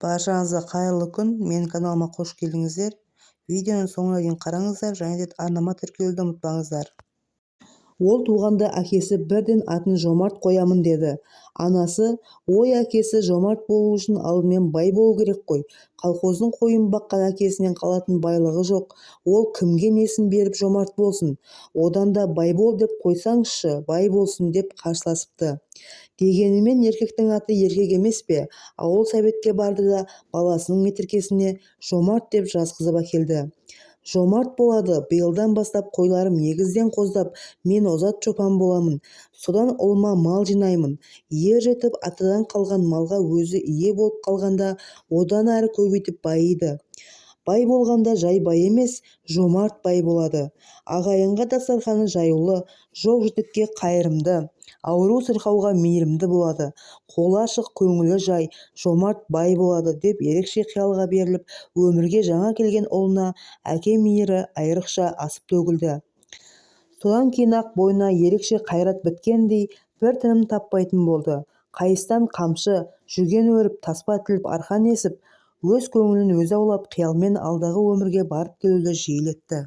Баршаңызға қайырлы күн. Менің каналыма қош келдіңіздер. Видеоны соңына дейін қараңыздар және де арнама тіркелуді ұмытпаңыздар. Ол туғанда әкесі бірден атын Жомарт қоямын деді. Анасы: ой, әкесі жомарт болу үшін алдымен бай болу керек қой. Колхоздың қойын баққан әкесінен қалатын байлығы жоқ. Ол кімге несін беріп жомарт болсын? Одан да бай бол деп қойсаңызшы, бай болсын деп қарсыласыпты. Дегенімен еркектің аты еркек емес пе? Ауыл советке барды да баласының метіркесіне Жомарт деп жазғызып әкелді. Жомарт болады, биылдан бастап қойларым егізден қоздап, мен озат чопан боламын. Содан ұлыма мал жинаймын. Ер жетіп атадан қалған малға өзі ие болып қалғанда, одан әрі көбейтіп байиды. Бай болғанда жай бай емес, жомарт бай болады. Ағайынға дастарханы жаюлы, жоқ-жітікке қайырымды, ауру сырқауға мейірімді болады. Қолы ашық, көңілі жай, жомарт бай болады деп ерекше қиялға беріліп, өмірге жаңа келген ұлына әке мейірі айрықша асып төгілді. Содан кейін-ақ бойына ерекше қайрат біткендей бір тыным таппайтын болды. Қайыстан қамшы, жүген өріп, таспа тіліп, арқан есіп, өз көңілін өзі аулап, қиялмен алдағы өмірге барып келуді жиілетті.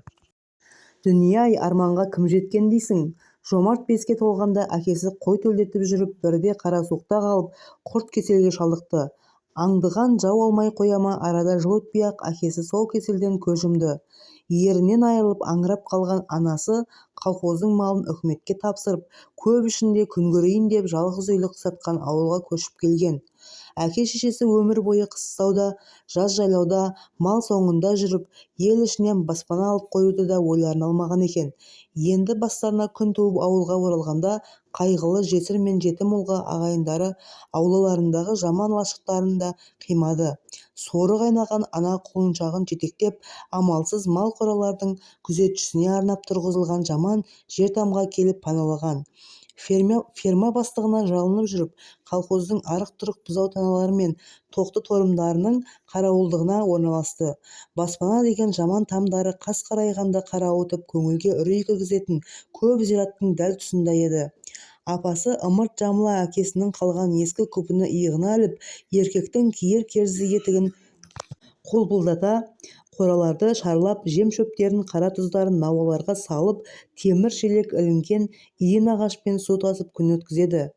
Дүние-ай, арманға кім жеткен дейсің? Жомарт беске толғанда әкесі қой төлдетіп жүріп, бірде қарасуықта қалып, құрт кеселге шалдықты. Аңдыған жау алмай қояма, арада жыл өтпей-ақ әкесі сол кеселден көз жұмды. Ерінен айырылып аңырап қалған анасы колхоздың малын үкіметке тапсырып, көп ішінде күн көрейін деп жалғыз үйлі қыстатқан ауылға көшіп келген. Әке-шешесі өмір бойы қыстауда, жаз жайлауда, мал соңында жүріп, ел ішінен баспана алып қоюды да ойларына алмаған екен. Енді бастарына күн туып ауылға оралғанда, қайғылы жесір мен жетім ұлға ағайындары аулаларындағы жаман лашықтарын да қимады. Соры қайнаған ана құлыншағын жетектеп, амалсыз мал қоралардың күзетшісіне арнап тұрғызылған жаман жер тамға келіп паналаған. Ферма бастығына жалынып жүріп, колхоздың арық-тұрық бұзау-таналары мен тоқты торымдарының қарауылдығына орналасты. Баспана деген жаман тамдары қас қарайғанда қарауытып, көңілге үрей кіргізетін көп зираттың дәл тұсында еді. Апасы ымырт жамыла әкесінің қалған ескі күпіні иығына іліп, еркектің киер керзі етігін қолпылдата, қораларды шарлап, жем-шөптерін, қара тұздарын науаларға салып, темір шелек ілінген иін ағашпен су тасып күн өткізеді.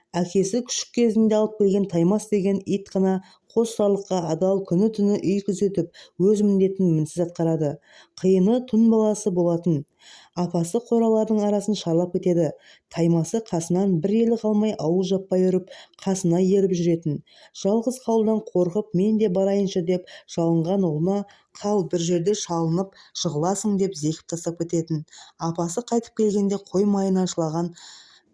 Әкесі күшік кезінде алып келген Таймас деген ит қана қос жарлыққа адал күні-түні үй күзетіп, өз міндетін мінсіз атқарады. Қиыны түн баласы болатын. Апасы қоралардың арасын шарлап кетеді. Таймасы қасынан бір елі қалмай ауыл жаппай үріп, қасына еріп жүретін. Жалғыз қалудан қорқып, мен де барайыншы деп жалынған ұлына, қал бір жерде шалынып жығыласың деп зекіп тастап кететін. Апасы қайтып келгенде қой майына шылаған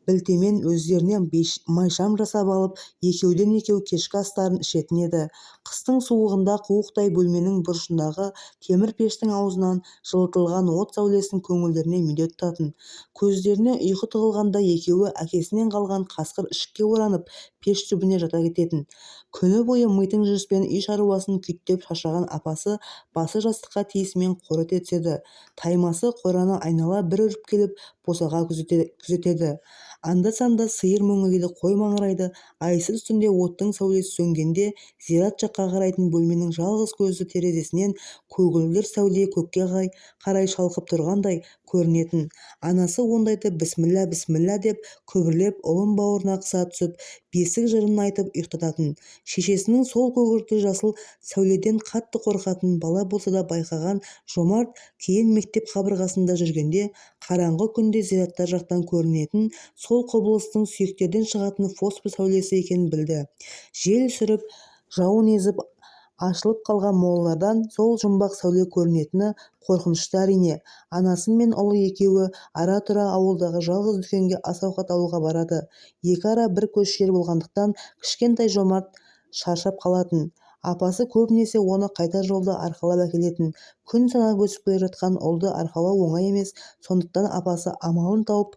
білтемен өздеріне майшам жасап алып, екеуден екеу кешкі астарын ішетін еді. Қыстың суығында қуықтай бөлменің бұрышындағы темір пештің аузынан жылытылған от сәулесін көңілдеріне медеу тұтатын. Көздеріне ұйқы тығылғанда екеуі әкесінен қалған қасқыр ішікке оранып, пеш түбіне жата кететін. Күні бойы митың жүріспен үй шаруасын күйттеп шаршаған апасы басы жастыққа тиісімен қоры тетседі. Таймасы қораны айнала бір үріп келіп, босаға күзетеді. Анда-санда сиыр мөңірейді, қой маңырайды. Айсыз түнде оттың сәулесі сөнгенде, зират жаққа қарайтын бөлменің жалғыз көзді терезесінен көгілдір сәуле көкке қарай шалқып тұрғандай көрінетін. Анасы ондайды бісміллә, бісміллә деп күбірлеп ұлын бауырына қыса түсіп, бесік жырын айтып ұйықтататын. Шешесінің сол көгілдір жасыл сәуледен қатты қорқатын бала болса да байқаған Жомарт кейін мектеп қабырғасында жүргенде, қараңғы күнде зираттар жақтан көрінетін сол құбылыстың сүйектерден шығатын фосфор сәулесі екенін білді. Жел сүріп, жауын езіп, ашылып қалған молалардан сол жұмбақ сәуле көрінетіні қорқынышты әрине. Анасы мен ұлы екеуі ара-тұра ауылдағы жалғыз дүкенге ас-ауқат алуға барады. Екі ара бір көш жер болғандықтан кішкентай Жомарт шаршап қалатын. Апасы көбінесе оны қайтар жолда арқалап әкелетін. Күн санап өсіп келе жатқан ұлды арқалау оңай емес, сондықтан апасы амалын тауып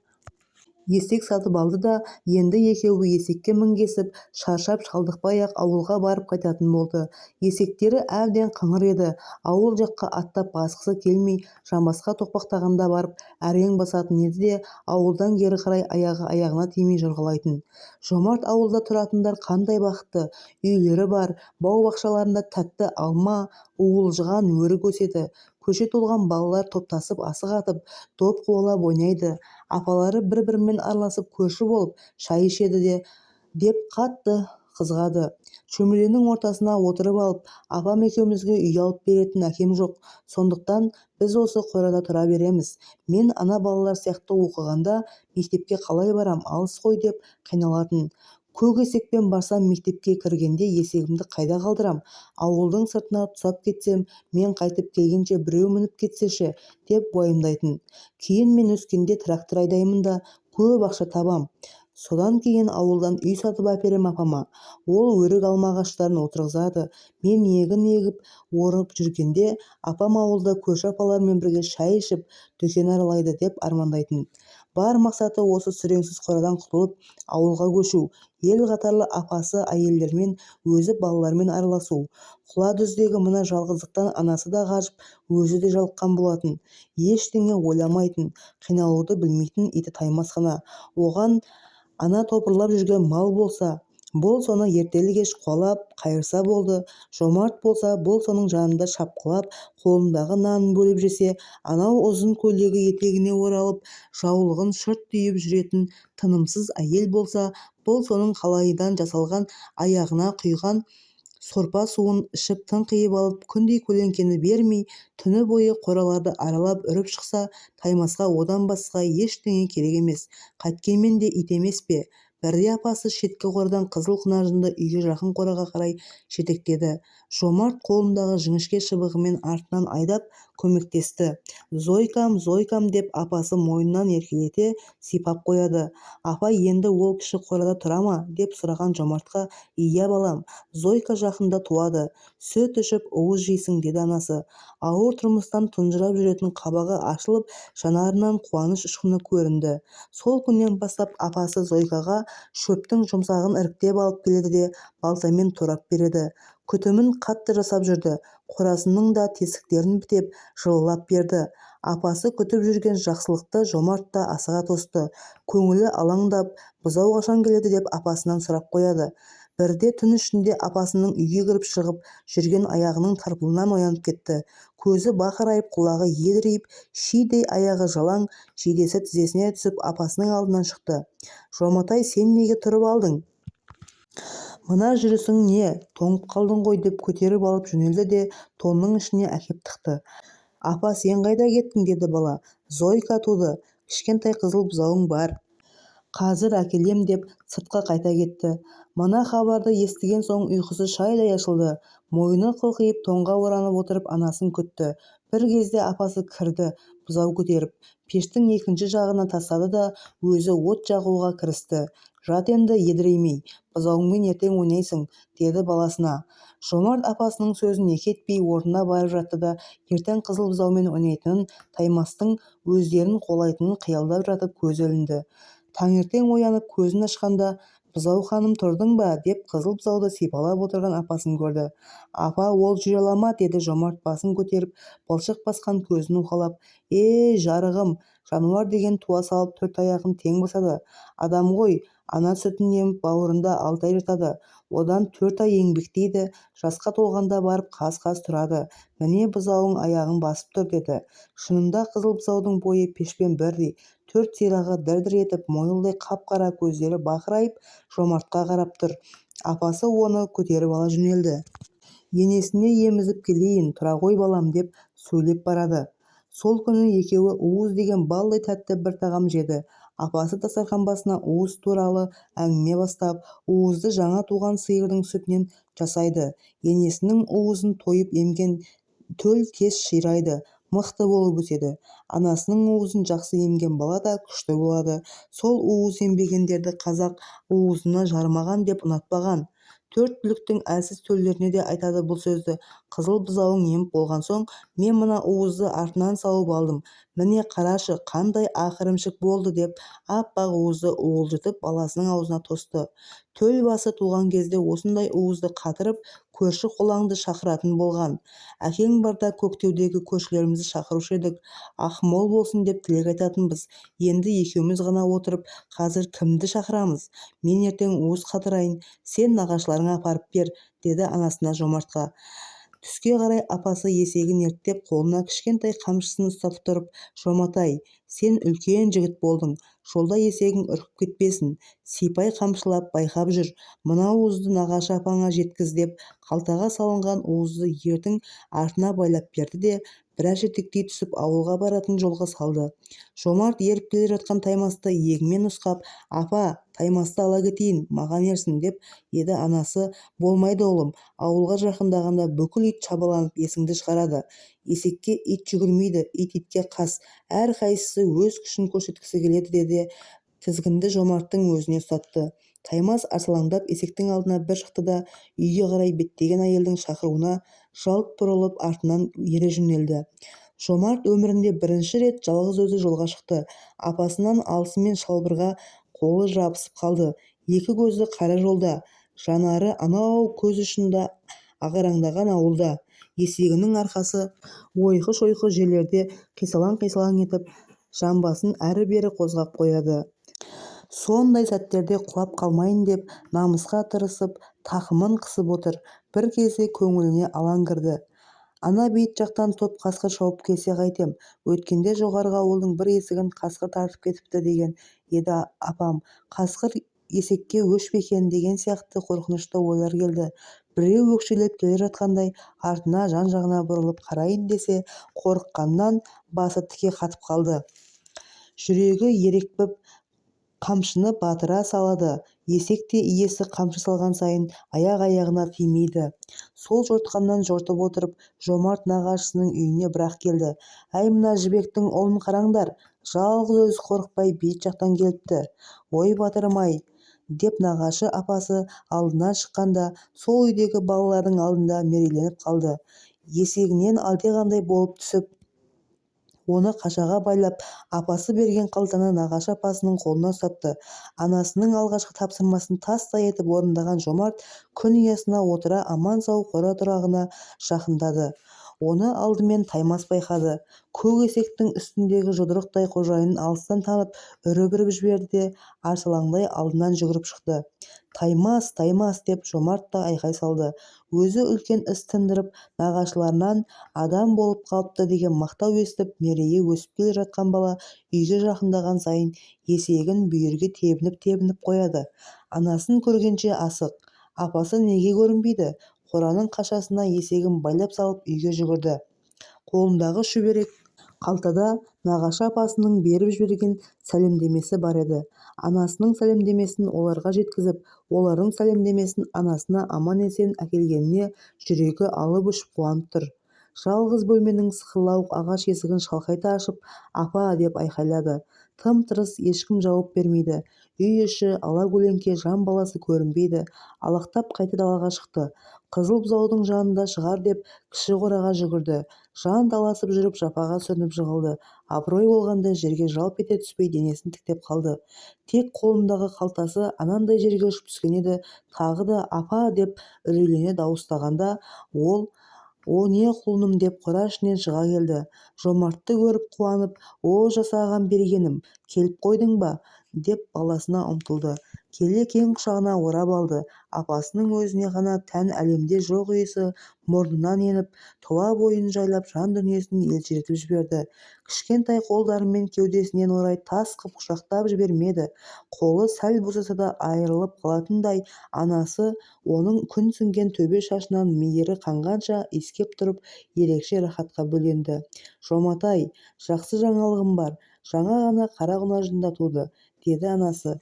Есек сатып алды да енді екеуі есекке мінгесіп шаршап-шалдықпай-ақ ауылға барып қайтатын болды. Есектері әбден қыңыр еді. Ауыл жаққа аттап басқысы келмей, жамбасқа тоқпақтағанда барып әрең басатын еді де ауылдан кері қарай аяғы аяғына тимей жорғалайтын. Жомарт ауылда тұратындар қандай бақытты! Үйлері бар, бау-бақшаларында тәтті алма, уылжыған өрік өседі. Көше толған балалар топтасып асық атып, доп қуалап ойнайды. Апалары бір-бірімен араласып көрші болып шай ішеді деп қатты қызғады. Шөмеленің ортасына отырып алып, апам екеумізге үй алып беретін әкем жоқ. Сондықтан біз осы қорада тұра береміз. Мен ана балалар сияқты оқығанда мектепке қалай барам, алыс қой деп қиналатын. Көк есекпен барсам мектепке кіргенде есегімді қайда қалдырам? Ауылдың сыртына тұсап кетсем, мен қайтып келгенше біреу мініп кетсеші, деп уайымдайтын. Кейін мен өскенде трактор айдаймын да көп ақша табам. Содан кейін ауылдан үй сатып әперем апама. Ол өрік алма ағаштарын отырғызады. Мен егін егіп орып жүргенде апам ауылда көрші апалармен бірге шай ішіп, дүкен аралайды деп армандайтын. Бар мақсаты осы сүреңсіз қорадан құтылып, ауылға көшу, ел қатарлы апасы әйелдермен, өзі балалармен араласу. Құла дүздегі мына жалғыздықтан анасы да қажып, өзі де жалыққан болатын. Ештеңе ойламайтын, қиналуды білмейтін иті таймас қана. Оған ана топырлап жүрген мал болса, бұл соны ертелі-кеш қуалап қайырса болды. Жомарт болса, бұл соның жанында шапқылап, қолындағы нанын бөліп жесе, анау ұзын көйлегі етегіне оралып, жаулығын шырт түйіп жүретін тынымсыз әйел болса, бұл соның қалайыдан жасалған аяғына құйған сорпа суын ішіп тыңқиып алып, күндей көлеңкені бермей, түні бойы қораларды аралап үріп шықса, Таймасқа одан басқа ештеңе керек емес. Қайткенмен де ит емес пе? Бірде апасы шеткі қорадан қызыл құнажынды үйге жақын қораға қарай жетектеді. Жомарт қолындағы жіңішке шыбығымен артынан айдап көмектесті. Зойкам, Зойкам деп апасы мойнынан еркелете сипап қояды. Апа, енді ол кіші қорада тұра ма? Деп сұраған Жомартқа, иә балам, Зойка жақында туады. Сүт ішіп уыз жейсің, деді анасы. Ауыр тұрмыстан тұнжырап жүретін қабағы ашылып, жанарынан қуаныш ұшқыны көрінді. Сол күннен бастап апасы Зойкаға шөптің жұмсағын іріктеп алып келеді де балтамен турап береді. Күтімін қатты жасап жүрді. Қорасының да тесіктерін бітеп жылылап берді. Апасы күтіп жүрген жақсылықты Жомарт та асыға тосты. Көңілі алаңдап, бұзау қашан келеді деп апасынан сұрап қояды. Бірде түн ішінде апасының үйге кіріп шығып жүрген аяғының тарпылынан оянып кетті. Көзі бақырайып, құлағы едірейіп, шидей аяғы жалаң, жейдесі тізесіне түсіп апасының алдынан шықты. Жоматай, сен неге тұрып алдың? Мына жүрісің не? Тоңып қалдың ғой, деп көтеріп алып жөнелді де тонның ішіне әкеп тықты. Апа, сен қайда кеттің? Деді бала. Зойка туды. Кішкентай қызыл бұзауың бар. Қазір әкелем деп сыртқа қайта кетті. Мына хабарды естіген соң ұйқысы шайдай ашылды. Мойны қылқиып тоңға оранып отырып анасын күтті. Бір кезде апасы кірді, бұзау көтеріп. Пештің екінші жағына тастады да өзі от жағуға кірісті. Жат енді едіреймей, бұзауыңмен ертең ойнайсың, деді баласына. Жомарт апасының сөзін екі етпей орнына барып жатты да ертең қызыл бұзаумен ойнайтынын, Таймастың өздерін қолайтынын қиялдап жатып көзі ілінді. Таңертең оянып көзін ашқанда, бұзау ханым тұрдың ба? Деп қызыл бұзауды сипалап отырған апасын көрді. Апа, ол жүре ала ма? Деді Жомарт басын көтеріп, былшық басқан көзін уқалап. Жарығым, жануар деген туа салып төрт аяғын тең басады. Адам ғой, ана сүтін еміп бауырында 6 ай жатады. Одан 4 ай еңбектейді, жасқа толғанда барып қаз-қаз тұрады. Міне бұзауың аяғын басып тұр, деді. Шынында қызыл бұзаудың бойы пешпен бірдей. 4 сирағы дір-дір етіп, мойылдай қап-қара көздері бақырайып Жомартқа қарап тұр. Апасы оны көтеріп ала жөнелді. Енесіне емізіп келейін, тұра ғой балам, деп сөйлеп барады. Сол күні екеуі уыз деген балдай тәтті бір тағам жеді. Апасы дастархан басына уыз туралы әңгіме бастап, уызды жаңа туған сиырдың сүтінен жасайды. Енесінің уызын тойып емген төл тез ширайды, мықты болып өседі. Анасының уызын жақсы емген бала да күшті болады. Сол уыз ембегендерді қазақ уызына жармаған деп ұнатпаған. төрт түліктің әлсіз төлдеріне де айтады бұл сөзді. Қызыл бұзауың еміп болған соң, мен мына уызды артынан сауып алдым. Міне қарашы, қандай ақырымшық болды деп аппақ уызды уылжытып баласының аузына тосты. Төл басы туған кезде осындай уызды қатырып көрші-қолаңды шақыратын болған. Әкең барда Көктеудегі көршілерімізді шақырушы едік. Ақмол болсын деп тілек айтатынбыз. Енді екеуміз ғана отырып, қазір кімді шақырамыз? Мен ертең уыз қатырайын, сен нағашыларыңа апарып бер, деді анасына Жомартқа. Түске қарай апасы есегін ерттеп қолына кішкентай қамшысын ұстатып тұрып, Жоматай, сен үлкен жігіт болдың, жолда есегің үркіп кетпесін, сипай қамшылап байқап жүр, мына уызды нағашы апаңа жеткіз деп қалтаға салынған уызды ердің артына байлап берді де біраз жетектей түсіп ауылға баратын жолға салды. Жомарт еріп келе жатқан Таймасты иегімен нұсқап, апа, Таймасты ала кетейін, маған ерсін деп еді. Анасы, болмайды ұлым, ауылға жақындағанда бүкіл ит шабаланып есіңді шығарады. Есекке ит жүгірмейді, ит итке қас, әрқайсысы өз күшін көрсеткісі келеді, деді. Тізгінді Жомарттың өзіне ұстатты. Таймас арсалаңдап есектің алдына бір шықты да үйге қарай беттеген әйелдің шақыруына жалт бұрылып артынан ере жөнелді. Жомарт өмірінде бірінші рет жалғыз өзі жолға шықты. Апасынан алысымен шалбырға қолы жабысып қалды. Екі көзі қара жолда, жанары анау көз ұшында ағараңдаған ауылда. Есегінің арқасы ойқы-шойқы жерлерде қисалаң-қисалаң етіп, жамбасын әрі-бері қозғап қояды. Сондай сәттерде құлап қалмайын деп намысқа тырысып тақымын қысып отыр. Бір кезде көңіліне алаң кірді. Ана бейіт жақтан топ қасқыр шауып келсе қайтем, өткенде жоғарғы ауылдың бір есігін қасқыр тартып кетіпті деген еді апам. Қасқыр есекке өшпе екен деген сияқты қорқынышты ойлар келді. Біреу өкшелеп келе жатқандай артына жан-жағына бұрылып қарайын десе, қорыққаннан басы тіке қатып қалды. Жүрегі ерекпіп қамшыны батыра салады. Есек те иесі қамшы салған сайын аяғына тимейді. Сол жортқаннан жортып отырып, Жомарт нағашысының үйіне бір-ақ келді. Әй, мына жібектің ұлын қараңдар, жалғыз өзі қорықпай бейіт жақтан келіпті. Ой батырым-ай, деп нағашы апасы алдынан шыққанда, сол үйдегі балалардың алдында мерейленіп қалды. Есегінен әлдеқандай болып түсіп, оны қашаға байлап, апасы берген қалтаны нағашы апасының қолына ұстатты. Анасының алғашқы тапсырмасын тастай етіп орындаған Жомарт күн ұясына отыра аман-сау қора тұрағына жақындады. Оны алдымен Таймас байқады. Көк есектің үстіндегі жұдырықтай қожайынын алыстан танып, үріп-үріп жіберді де арсалаңдай алдынан жүгіріп шықты. Таймас, Таймас деп Жомарт та айқай салды. Өзі үлкен іс тындырып, нағашыларынан адам болып қалыпты деген мақтау естіп, мерейі өсіп келе жатқан бала үйге жақындаған сайын есегін бүйірге тебініп қояды. Анасын көргенше асық. Апасы неге көрінбейді? Қораның қашасына есегін байлап салып үйге жүгірді. Қолындағы шүберек қалтада нағашы апасының беріп жіберген сәлемдемесі бар еді. Анасының сәлемдемесін оларға жеткізіп, олардың сәлемдемесін анасына аман-есен әкелгеніне жүрегі алып-ұшып қуанып тұр. Жалғыз бөлменің сықырлауық ағаш есігін шалқайта ашып, апа деп айқайлады. Тым-тырыс, ешкім жауап бермейді. Үй іші ала-көлеңке, жан баласы көрінбейді. Алақтап қайта далаға шықты. Қызыл бұзаудың жанында шығар деп кіші қораға жүгірді. Жан таласып жүріп жапаға сүрініп жығылды. Абырой болғанда жерге жалп ете түспей денесін тіктеп қалды. Тек қолындағы қалтасы анандай жерге ұшып түскен еді. Тағы да апа деп үрейлене дауыстағанда ол «О, не құлыным» деп қора ішінен шыға келді. Жомартты көріп қуанып, «О, жасаған бергенім, келіп қойдың ба?» деп баласына ұмтылды. Келе кең құшағына орап алды. Апасының өзіне ғана тән әлемде жоқ иісі мұрнынан еніп, тұла бойын жайлап, жан дүниесін елжіретіп жіберді. Кішкентай қолдарымен кеудесінен орай тас қып құшақтап жібермеді. Қолы сәл босаса да айырылып қалатындай, анасы оның күн сіңген төбе шашынан мейірі қанғанша иіскеп тұрып, ерекше рахатқа бөленді. «Жоматай, жақсы жаңалығым бар, жаңа ғана қара құнажында туды», деді анасы.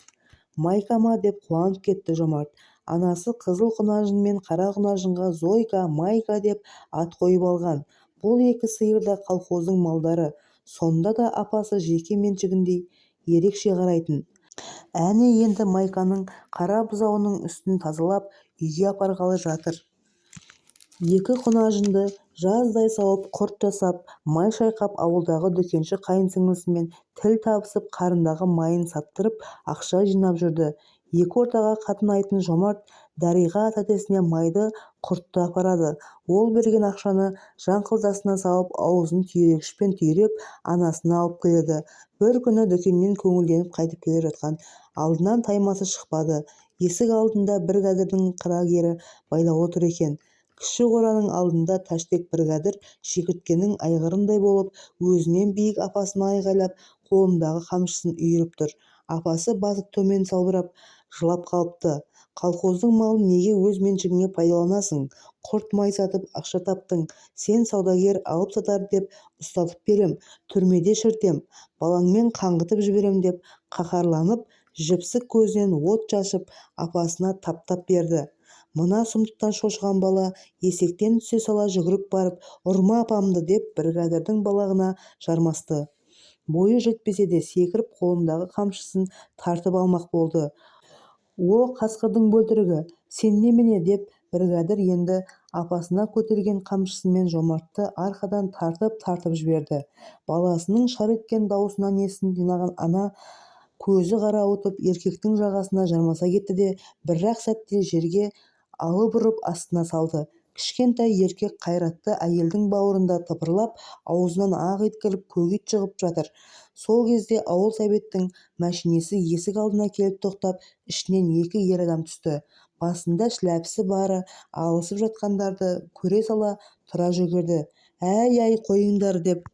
«Майка-ма?» деп қуанып кетті Жомарт. Анасы қызыл құнажын мен қара құнажынға Зойка, Майка деп ат қойып алған. Бұл екі сиыр да колхоздың малдары. Сонда да апасы жеке меншігіндей ерекше қарайтын. Әне енді Майканың қара бұзауының үстін тазалап, үйге апарғалы жатыр. Екі құнажынды жаздай сауып, құрт жасап, май шайқап, ауылдағы дүкенші қайынсіңлісімен тіл табысып, қарындағы майын саттырып, ақша жинап жүрді. Екі ортаға қатынайтын Жомарт Дариға тәтесіне майды, құртты апарады. Ол берген ақшаны жаңқылдасына салып, аузын түйрегішпен түйреп, анасына алып келеді. Бір күні дүкеннен көңілденіп қайтып келе жатқан алдынан таймасы шықпады. Есік алдында бригадирдің қырагері байлаулы тұр екен. Кіші қораның алдында Таштек бригадир шегірткенің айғырындай болып, өзінен биік апасына айғайлап, қолындағы қамшысын үйіріп тұр. Апасы басы төмен салбырап, жылап қалыпты. Колхоздың малын неге өз меншігіңе пайдаланасың? Құрт май сатып ақша таптың. Сен саудагер алып сатар деп ұстатып берем, түрмеде шіртем, балаңмен қаңғытып жіберем деп қаһарланып, жіпсік көзінен от шашып, апасына таптап берді. Мына сұмдықтан шошыған бала есектен түсе сала жүгіріп барып, ұрма апамды деп бригадирдің балағына жармасты. Бойы жетпесе де секіріп қолындағы қамшысын тартып алмақ болды. О, қасқырдың бөлтірігі, сен немене деп бригадир енді апасына көтерген қамшысымен Жомартты арқадан тартып жіберді. Баласының шар еткен даусынан есін жинаған ана көзі қарауытып еркектің жағасына жармаса кетті де бір-ақ сәтте жерге алып ұрып астына салды. Кішкентай еркек қайратты әйелдің бауырында тыпырлап, аузынан ақ ит кіріп көк ит шығып жатыр. Сол кезде ауыл советтің мәшинесі есік алдына келіп тоқтап, ішінен екі ер адам түсті. Басында шляпісі бары алысып жатқандарды көре сала тұра жүгірді. Әй, қойыңдар деп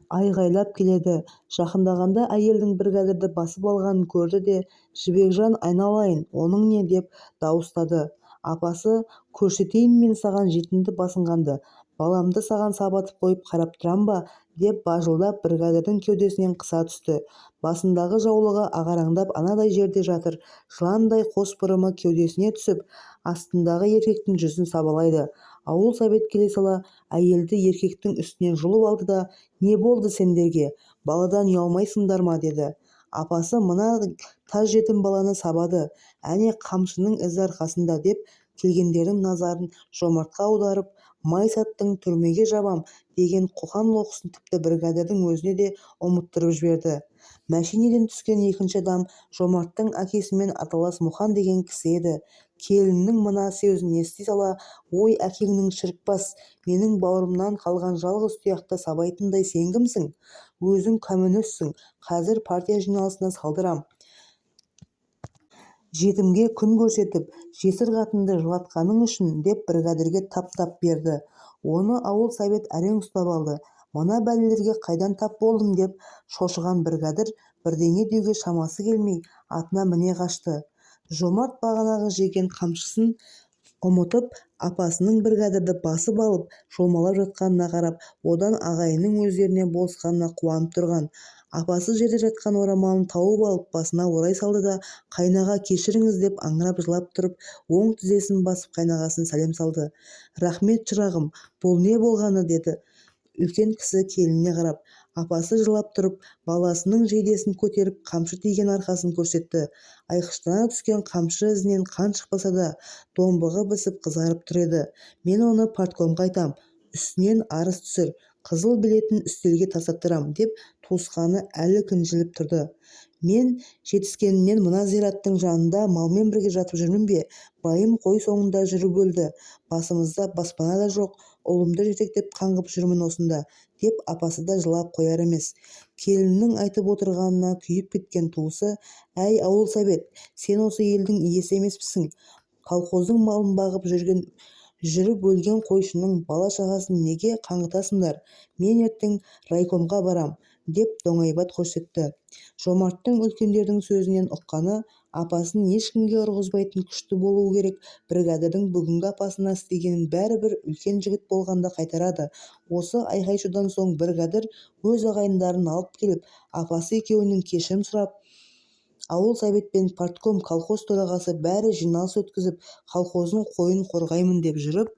айғайлап келеді. Жақындағанда әйелдің бригадирді басып алғанын көрді де, Жібекжан, айналайын, оның не деп дауыстады. Апасы, көрсетейін мен саған жетімді басынғанды, баламды саған сабатып қойып қарап тұрам ба, деп бажылдап бригадирдің кеудесінен қыса түсті. Басындағы жаулығы ағараңдап анадай жерде жатыр. Жыландай қос бұрымы кеудесіне түсіп, астындағы еркектің жүзін сабалайды. Ауыл совет келе сала әйелді еркектің үстінен жұлып алды да, не болды сендерге, баладан ұялмайсыңдар ма, деді. Апасы мына таз жетім баланы сабады, әне қамшының ізі арқасында, деп келгендердің назарын Жомартқа аударып, май саттың, түрмеге жабам деген қоқан-лоқысын тіпті бригадирдің өзіне де ұмыттырып жіберді. Мәшинеден түскен екінші адам Жомарттың әкесімен аталас Мұқан деген кісі еді. Келіннің мына сөзін ести сала, ой, әкеңнің шірікпас, менің бауырымнан қалған жалғыз тұяқты сабайтындай сен кімсің? Өзің коммунистсің, қазір партия жиналысына салдырам. Жетімге күн көрсетіп, жесір қатынды жылатқаның үшін, деп бригадирге тап берді. Оны ауыл совет әрең ұстап алды. Мына бәлелерге қайдан тап болдым деп шошыған бригадир бірдеңе деуге шамасы келмей атына міне қашты. Жомарт бағанағы жеген қамшысын ұмытып, апасының бригадирді басып алып, шомалап жатқанына қарап, одан ағайынның өздеріне болысқанына қуанып тұрған. Апасы жерде жатқан орамалын тауып алып, басына орай салды да, қайнаға кешіріңіз деп аңырап жылап тұрып, оң тізесін басып қайнағасын сәлем салды. Рахмет шырағым, бұл не болғаны, деді үлкен кісі келініне қарап. Апасы жылап тұрып, баласының жейдесін көтеріп, қамшы тиген арқасын көрсетті. Айқыштана түскен қамшы ізінен қан шықпаса да, домбығы бісіп қызарып тұр еді. Мен оны парткомға айтам, үстінен арыз түсір, қызыл билетін үстелге тастаттырам, деп туысқаны әлі кінжіліп тұрды. Мен жетіскенімнен мына зираттың жанында малмен бірге жатып жүрмін бе? Байым қой соңында жүріп өлді. Басымызда баспана да жоқ, ұлымды жетектеп қаңғып жүрмін осында, деп апасы да жылап қояр емес. Келіннің айтып отырғанына күйіп кеткен туысы, әй, ауыл совет, сен осы елдің иесі емеспісің? Колхоздың малын бағып жүріп өлген қойшының бала-шағасын неге қаңғытасыңдар? Мен ертең райкомға барам, деп доңайбат көрсетті. Жомарттың үлкендердің сөзінен ұққаны, апасын ешкімге ұрғызбайтын күшті болуы керек. Бригадирдің бүгінгі апасына істегенін бәрібір үлкен жігіт болғанда қайтарады. Осы айқай-шудан соң бригадир өз ағайындарын алып келіп, апасы екеуінің кешірім сұрап, ауыл совет пен партком, колхоз төрағасы бәрі жиналыс өткізіп, колхоздың қойын қорғаймын деп жүріп,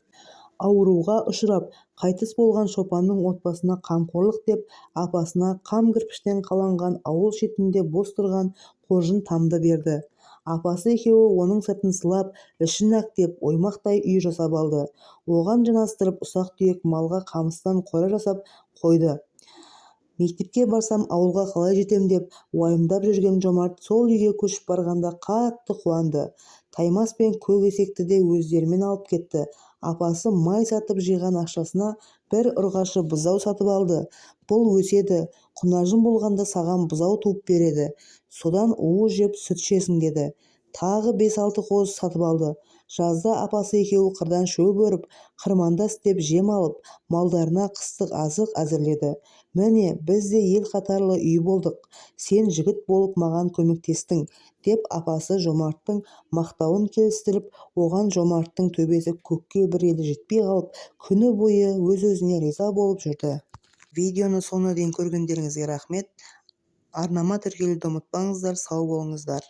ауруға ұшырап, қайтыс болған шопанның отбасына қамқорлық деп, апасына қам кірпіштен қаланған ауыл шетінде бос тұрған қоржын тамды берді. Апасы екеуі оның сыртын сылап, ішін әктеп, оймақтай үй жасап алды. Оған жанастырып ұсақ-түйек малға қамыстан қора жасап қойды. Мектепке барсам ауылға қалай жетем деп уайымдап жүрген Жомарт сол үйге көшіп барғанда қатты қуанды. Таймас пен көк есекті де өздерімен алып кетті. Апасы май сатып жиған ақшасына бір ұрғашы бұзау сатып алды. Бұл өседі, құнажын болғанда саған бұзау туып береді. Содан уыз жеп сүт ішесің деді. Тағы 5-6 қоз сатып алды. Жазда апасы екеуі қырдан шөп өріп, қырманда істеп жем алып, малдарына қыстық азық әзірледі. Міне, біз де ел қатарлы үй болдық. Сен жігіт болып маған көмектестің, деп апасы Жомарттың мақтауын келістіріп, оған Жомарттың төбесі көкке бір елі жетпей қалып, күні бойы өз-өзіне риза болып жүрді. Видеоны соңына дейін көргендеріңізге рахмет. Арнама тіркелуді ұмытпаңыздар, сау болыңыздар.